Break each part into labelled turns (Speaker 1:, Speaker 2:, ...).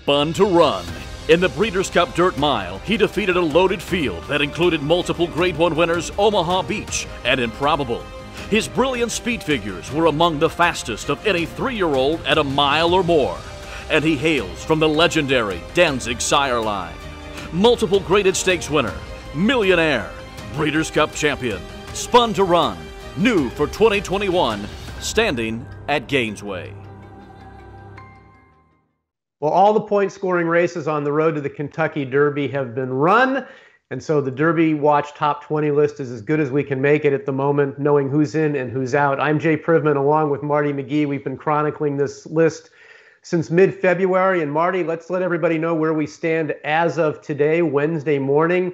Speaker 1: Spun to Run. In the Breeders' Cup Dirt Mile, he defeated a loaded field that included multiple Grade 1 winners Omaha Beach and Improbable. His brilliant speed figures were among the fastest of any 3-year-old at a mile or more. And he hails from the legendary Danzig sire line. Multiple graded stakes winner, millionaire, Breeders' Cup champion, Spun to Run, new for 2021, standing at Gainesway.
Speaker 2: Well, all the point-scoring races on the road to the Kentucky Derby have been run, and so the Derby Watch Top 20 list is as good as we can make it at the moment, knowing who's in and who's out. I'm Jay Privman, along with Marty McGee. We've been chronicling this list since mid-February, and Marty, let's let everybody know where we stand as of today, Wednesday morning.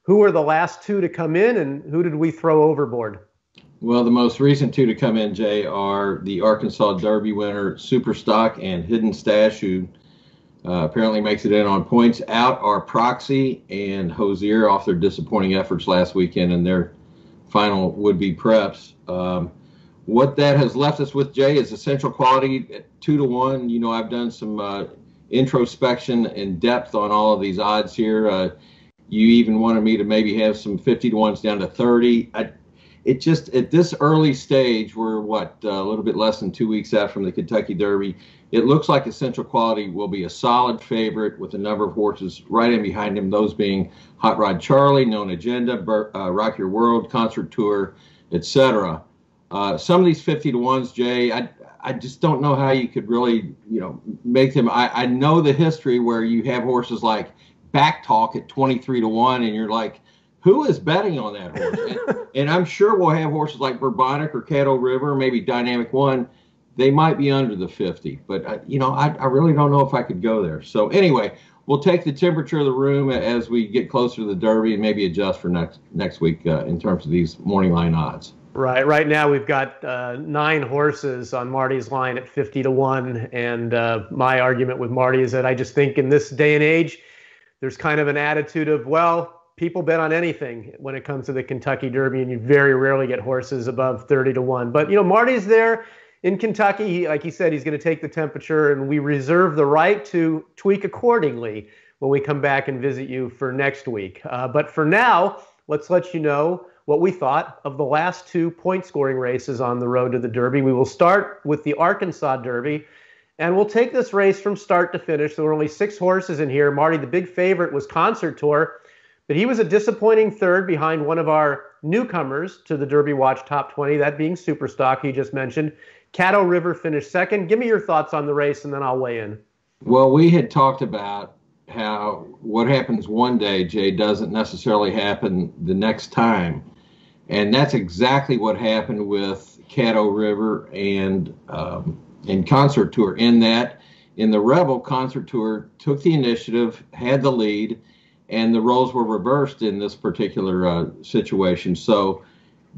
Speaker 2: Who are the last two to come in, and who did we throw overboard?
Speaker 3: Well, the most recent two to come in, Jay, are the Arkansas Derby winner, Superstock, and Hidden Stash, who apparently makes it in on points. Out are Proxy and Hosier off their disappointing efforts last weekend in their final would-be preps. What that has left us with, Jay, is Essential Quality at 2-1. You know, I've done some introspection and depth on all of these odds here. You even wanted me to maybe have some 50-1s down to 30. It just, at this early stage, we're a little bit less than 2 weeks out from the Kentucky Derby. It looks like Essential Quality will be a solid favorite with a number of horses right in behind him, those being Hot Rod Charlie, Known Agenda, Rock Your World, Concert Tour, etc. Some of these 50-1s, Jay, I just don't know how you could really, make them. I know the history where you have horses like Backtalk at 23-1, and you're like, who is betting on that horse? And I'm sure we'll have horses like Bourbonic or Caddo River, maybe Dynamic One. They might be under the 50, but I really don't know if I could go there. So anyway, we'll take the temperature of the room as we get closer to the Derby and maybe adjust for next week in terms of these morning line odds.
Speaker 2: Right. Right now we've got 9 horses on Marty's line at 50-1, and my argument with Marty is that I just think in this day and age, there's kind of an attitude of, well, people bet on anything when it comes to the Kentucky Derby, and you very rarely get horses above 30-1. But, Marty's there in Kentucky. Like he said, he's going to take the temperature, and we reserve the right to tweak accordingly when we come back and visit you for next week. But for now, let's let you know what we thought of the last 2 point-scoring races on the road to the Derby. We will start with the Arkansas Derby, and we'll take this race from start to finish. There were only 6 horses in here. Marty, the big favorite, was Concert Tour, but he was a disappointing third behind one of our newcomers to the Derby Watch Top 20, that being Superstock, he just mentioned. Caddo River finished second. Give me your thoughts on the race, and then I'll weigh in.
Speaker 3: Well, we had talked about how what happens one day, Jay, doesn't necessarily happen the next time. And that's exactly what happened with Caddo River and Concert Tour, in that in the Rebel, Concert Tour took the initiative, had the lead, and the roles were reversed in this particular situation. So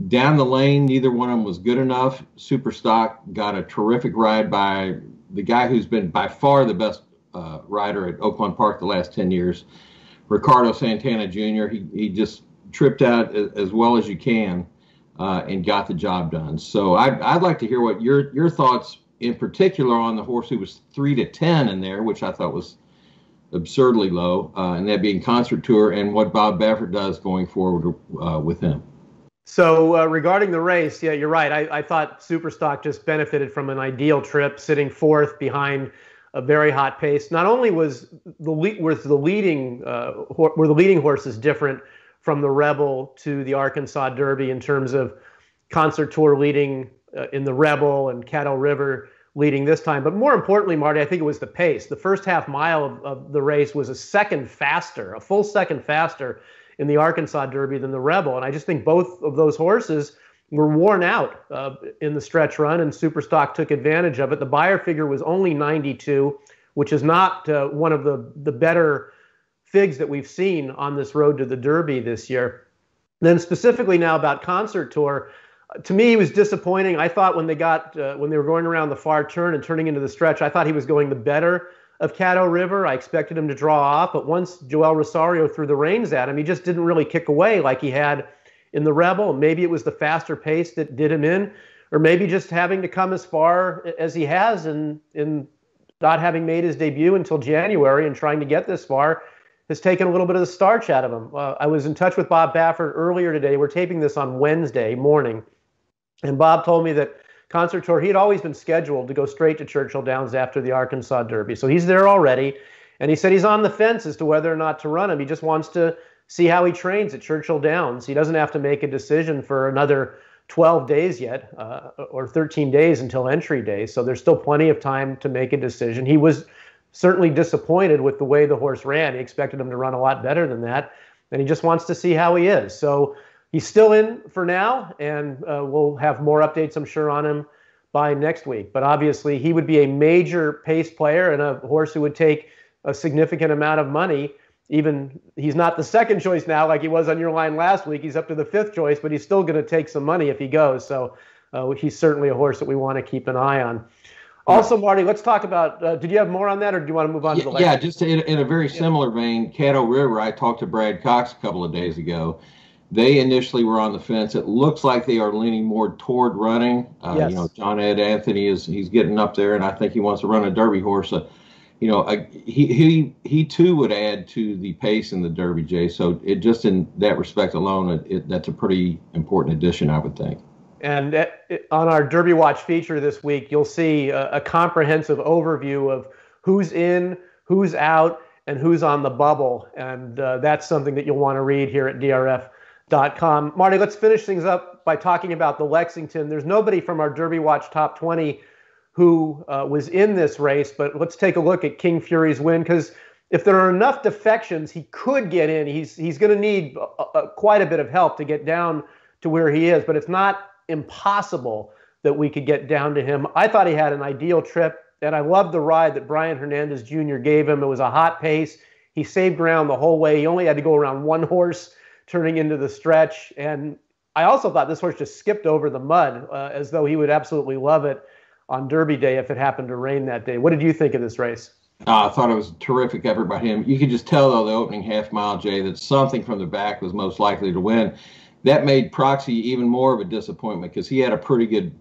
Speaker 3: down the lane, neither one of them was good enough. Superstock got a terrific ride by the guy who's been by far the best rider at Oaklawn Park the last 10 years, Ricardo Santana Jr. He just tripped out as well as you can and got the job done. So I'd like to hear what your thoughts in particular on the horse who was 3-10 in there, which I thought was absurdly low, and that being Concert Tour, and what Bob Baffert does going forward with him.
Speaker 2: So regarding the race, yeah, you're right. I thought Superstock just benefited from an ideal trip, sitting 4th behind a very hot pace. Not only was the leading horses different from the Rebel to the Arkansas Derby in terms of Concert Tour leading in the Rebel and Caddo River leading this time. But more importantly, Marty, I think it was the pace. The first half mile of the race was a full second faster in the Arkansas Derby than the Rebel. And I just think both of those horses were worn out in the stretch run, and Superstock took advantage of it. The buyer figure was only 92, which is not one of the better figs that we've seen on this road to the Derby this year. Then specifically now about Concert Tour, to me, he was disappointing. I thought when they were going around the far turn and turning into the stretch, I thought he was going the better of Caddo River. I expected him to draw off, but once Joel Rosario threw the reins at him, he just didn't really kick away like he had in the Rebel. Maybe it was the faster pace that did him in, or maybe just having to come as far as he has in not having made his debut until January and trying to get this far, has taken a little bit of the starch out of him. I was in touch with Bob Baffert earlier today. We're taping this on Wednesday morning. And Bob told me that Concert Tour, he had always been scheduled to go straight to Churchill Downs after the Arkansas Derby. So he's there already. And he said he's on the fence as to whether or not to run him. He just wants to see how he trains at Churchill Downs. He doesn't have to make a decision for another 12 days yet, or 13 days until entry day. So there's still plenty of time to make a decision. He was certainly disappointed with the way the horse ran. He expected him to run a lot better than that. And he just wants to see how he is. So he's still in for now, and we'll have more updates, I'm sure, on him by next week. But obviously, he would be a major pace player and a horse who would take a significant amount of money. Even he's not the second choice now like he was on your line last week. He's up to the fifth choice, but he's still going to take some money if he goes. So he's certainly a horse that we want to keep an eye on. Also, Marty, let's talk about, did you have more on that, or do you want to move on to the last?
Speaker 3: Yeah, just in a very similar vein, Caddo River, I talked to Brad Cox a couple of days ago. They initially were on the fence. It looks like they are leaning more toward running.
Speaker 2: Yes.
Speaker 3: You know, John Ed Anthony he's getting up there, and I think he wants to run a Derby horse. You know, he too would add to the pace in the Derby, Jay. So it just in that respect alone, that's a pretty important addition, I would think.
Speaker 2: And on our Derby Watch feature this week, you'll see a comprehensive overview of who's in, who's out, and who's on the bubble. And that's something that you'll want to read here at DRF.com. Marty, let's finish things up by talking about the Lexington. There's nobody from our Derby Watch top 20 who was in this race, but let's take a look at King Fury's win, because if there are enough defections, he could get in. He's going to need quite a bit of help to get down to where he is, but it's not impossible that we could get down to him. I thought he had an ideal trip, and I loved the ride that Brian Hernandez Jr. gave him. It was a hot pace. He saved ground the whole way. He only had to go around one horse turning into the stretch, and I also thought this horse just skipped over the mud as though he would absolutely love it on Derby Day if it happened to rain that day. What did you think of this race?
Speaker 3: I thought it was a terrific effort by him. You could just tell, though, the opening half mile, Jay, that something from the back was most likely to win. That made Proxy even more of a disappointment because he had a pretty good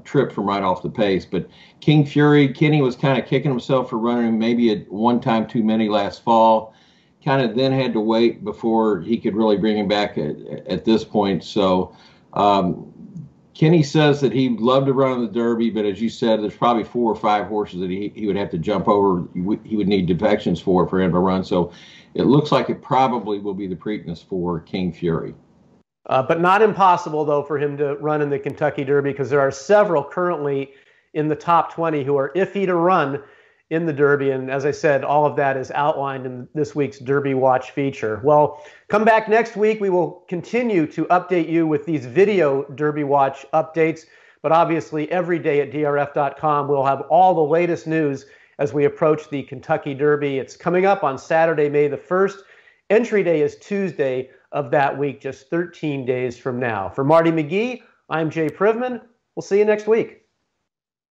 Speaker 3: trip from right off the pace. But King Fury, Kenny was kind of kicking himself for running maybe at one time too many last fall. Kind of then had to wait before he could really bring him back at this point. So Kenny says that he'd love to run in the Derby, but as you said, there's probably 4 or 5 horses that he would have to jump over. He would need defections for him to run. So it looks like it probably will be the Preakness for King Fury.
Speaker 2: But not impossible, though, for him to run in the Kentucky Derby, because there are several currently in the top 20 who are iffy to run in the Derby. And as I said, all of that is outlined in this week's Derby Watch feature. Well, come back next week. We will continue to update you with these video Derby Watch updates. But obviously, every day at DRF.com, we'll have all the latest news as we approach the Kentucky Derby. It's coming up on Saturday, May the 1st. Entry day is Tuesday of that week, just 13 days from now. For Marty McGee, I'm Jay Privman. We'll see you next week.